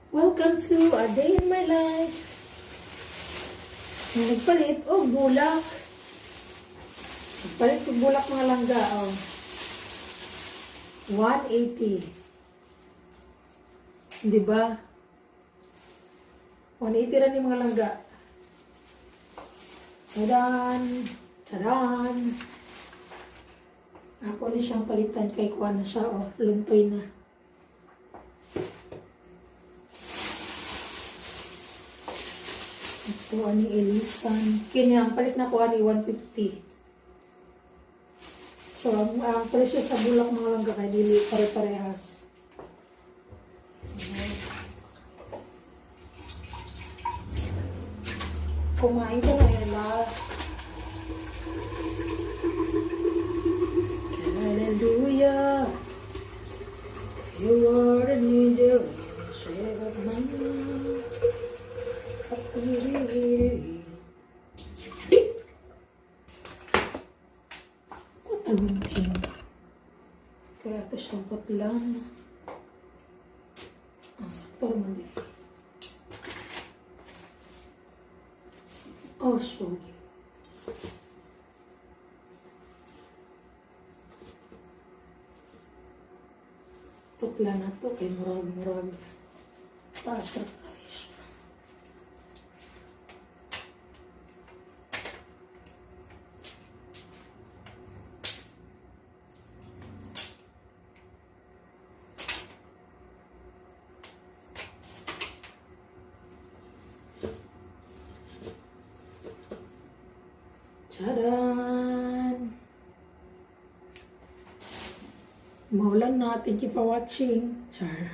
Welcome to a day in my life. Nagpalit, bulak. Nagpalit ko bulak mga langga, 180. Di ba? 180 rin yung mga langga. Tadaan! Tadaan! Ako na siyang palitan kay kuha na siya, luntoy na. Ito, ani Elisan. Kanyang palit na ko, ani 150. So, ang presyo sa bulak mga langga kay dili pare-parehas. Kumain ka na nila. Hallelujah. You are an angel. Share of my love. Tagunting. Kaya ito siyang patlan. Ang saktor man din. Shogi. Putla na to kay murag-murag. Taas na kayo siya. Tadaan! Maulan na. Thank you for watching. Char.